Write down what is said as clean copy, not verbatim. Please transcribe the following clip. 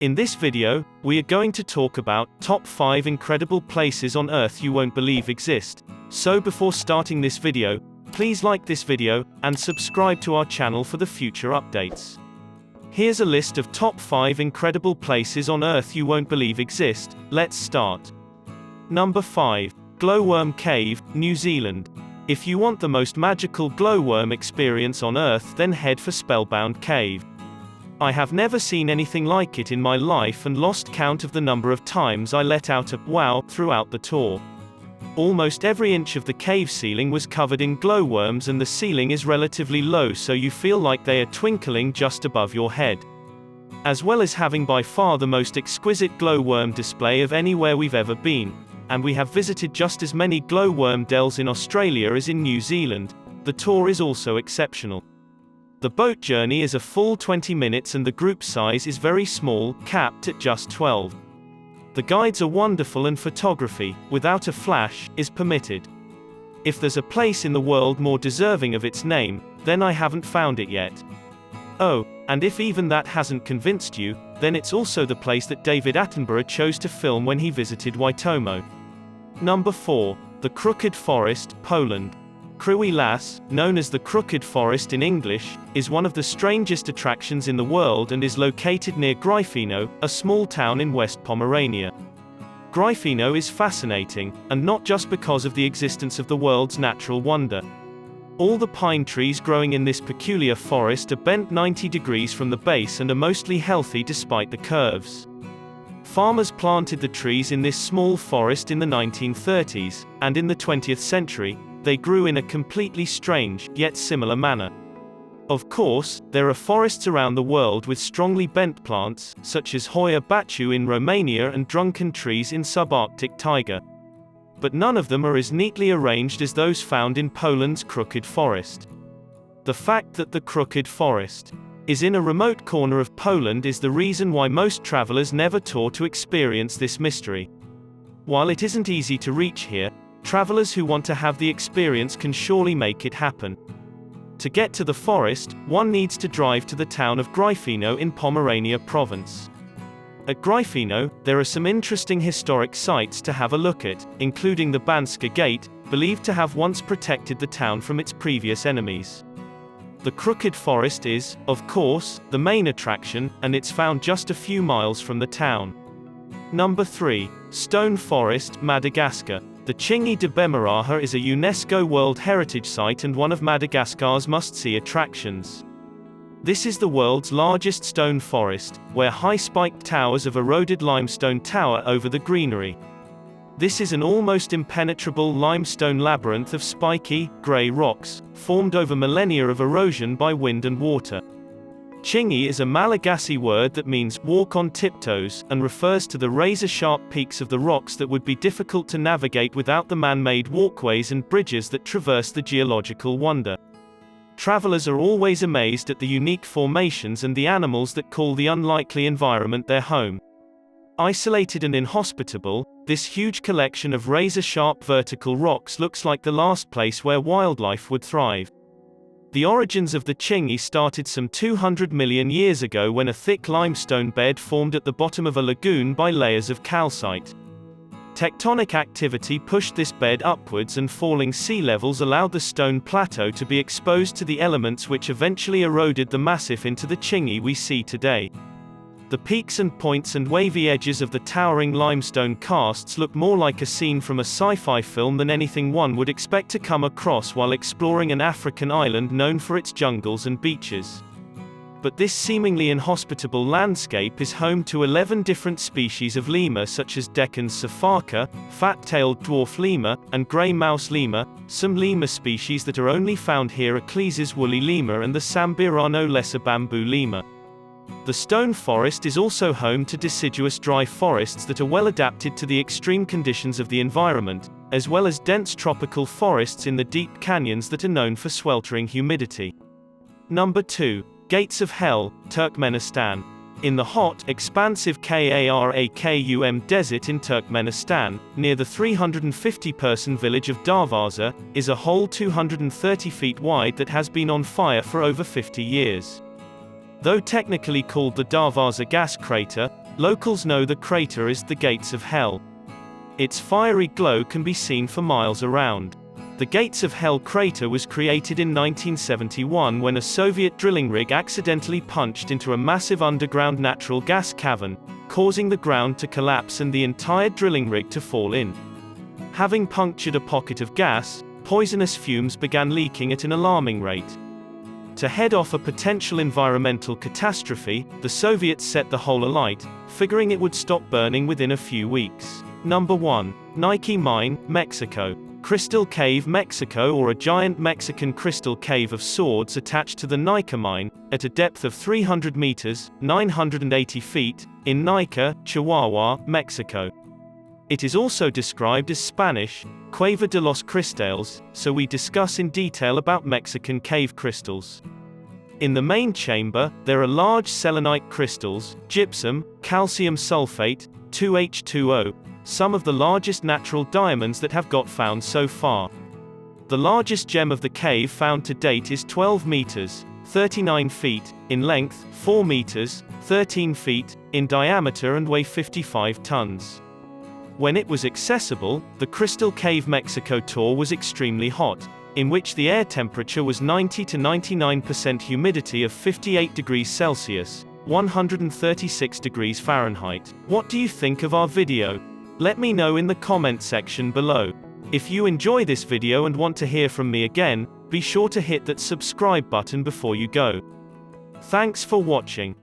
In this video, we are going to talk about top 5 incredible places on Earth you won't believe exist. So before starting this video, please like this video, and subscribe to our channel for the future updates. Here's a list of top 5 incredible places on Earth you won't believe exist. Let's start. Number 5. Glowworm Cave, New Zealand. If you want the most magical glowworm experience on Earth, then head for Spellbound Cave. I have never seen anything like it in my life and lost count of the number of times I let out a wow throughout the tour. Almost every inch of the cave ceiling was covered in glowworms, and the ceiling is relatively low, so you feel like they are twinkling just above your head. As well as having by far the most exquisite glowworm display of anywhere we've ever been, and we have visited just as many glowworm dells in Australia as in New Zealand, the tour is also exceptional. The boat journey is a full 20 minutes and the group size is very small, capped at just 12. The guides are wonderful and photography, without a flash, is permitted. If there's a place in the world more deserving of its name, then I haven't found it yet. Oh, and if even that hasn't convinced you, then it's also the place that David Attenborough chose to film when he visited Waitomo. Number 4. The Crooked Forest, Poland. Kryły Las, known as the Crooked Forest in English, is one of the strangest attractions in the world and is located near Gryfino, a small town in West Pomerania. Gryfino is fascinating, and not just because of the existence of the world's natural wonder. All the pine trees growing in this peculiar forest are bent 90 degrees from the base and are mostly healthy despite the curves. Farmers planted the trees in this small forest in the 1930s, and in the 20th century, they grew in a completely strange, yet similar manner. Of course, there are forests around the world with strongly bent plants, such as Hoia baciu in Romania and drunken trees in subarctic taiga. But none of them are as neatly arranged as those found in Poland's Crooked Forest. The fact that the Crooked Forest is in a remote corner of Poland is the reason why most travelers never tour to experience this mystery. While it isn't easy to reach here, travelers who want to have the experience can surely make it happen. To get to the forest, one needs to drive to the town of Gryfino in Pomerania province. At Gryfino, there are some interesting historic sites to have a look at, including the Banska Gate, believed to have once protected the town from its previous enemies. The Crooked Forest is, of course, the main attraction, and it's found just a few miles from the town. Number 3. Stone Forest, Madagascar. The Chingi de Bemaraha is a UNESCO World Heritage Site and one of Madagascar's must-see attractions. This is the world's largest stone forest, where high-spiked towers of eroded limestone tower over the greenery. This is an almost impenetrable limestone labyrinth of spiky, grey rocks, formed over millennia of erosion by wind and water. Chingi is a Malagasy word that means walk on tiptoes, and refers to the razor-sharp peaks of the rocks that would be difficult to navigate without the man-made walkways and bridges that traverse the geological wonder. Travelers are always amazed at the unique formations and the animals that call the unlikely environment their home. Isolated and inhospitable, this huge collection of razor-sharp vertical rocks looks like the last place where wildlife would thrive. The origins of the Chingi started some 200 million years ago when a thick limestone bed formed at the bottom of a lagoon by layers of calcite. Tectonic activity pushed this bed upwards, and falling sea levels allowed the stone plateau to be exposed to the elements which eventually eroded the massif into the Chingi we see today. The peaks and points and wavy edges of the towering limestone casts look more like a scene from a sci-fi film than anything one would expect to come across while exploring an African island known for its jungles and beaches. But this seemingly inhospitable landscape is home to 11 different species of lemur, such as Deccan's safaka, fat-tailed dwarf lemur, and grey mouse lemur. Some lemur species that are only found here are Cleese's woolly lemur and the Sambirano lesser bamboo lemur. The stone forest is also home to deciduous dry forests that are well adapted to the extreme conditions of the environment, as well as dense tropical forests in the deep canyons that are known for sweltering humidity. Number 2. Gates of Hell, Turkmenistan. In the hot, expansive Karakum desert in Turkmenistan, near the 350-person village of Darvaza, is a hole 230 feet wide that has been on fire for over 50 years. Though technically called the Darvaza gas crater, Locals know the crater is the Gates of Hell. Its fiery glow can be seen for miles around. The Gates of Hell crater was created in 1971 when a Soviet drilling rig accidentally punched into a massive underground natural gas cavern, causing the ground to collapse and the entire drilling rig to fall in. Having punctured a pocket of gas, poisonous fumes began leaking at an alarming rate. To head off a potential environmental catastrophe, the Soviets set the hole alight, figuring it would stop burning within a few weeks. Number 1. Nike Mine, Mexico. Crystal Cave, Mexico, or a giant Mexican crystal cave of swords attached to the Nika mine, at a depth of 300 meters, 980 feet, in Nika, Chihuahua, Mexico. It is also described as Spanish, Cueva de los Cristales, so we discuss in detail about Mexican cave crystals. In the main chamber, there are large selenite crystals, gypsum, calcium sulfate, 2H2O, some of the largest natural diamonds that have got found so far. The largest gem of the cave found to date is 12 meters, 39 feet, in length, 4 meters, 13 feet, in diameter and weigh 55 tons. When it was accessible, the Crystal Cave Mexico tour was extremely hot, in which the air temperature was 90 to 99% humidity of 58 degrees Celsius, 136 degrees Fahrenheit. What do you think of our video? Let me know in the comment section below. If you enjoy this video and want to hear from me again, be sure to hit that subscribe button before you go. Thanks for watching.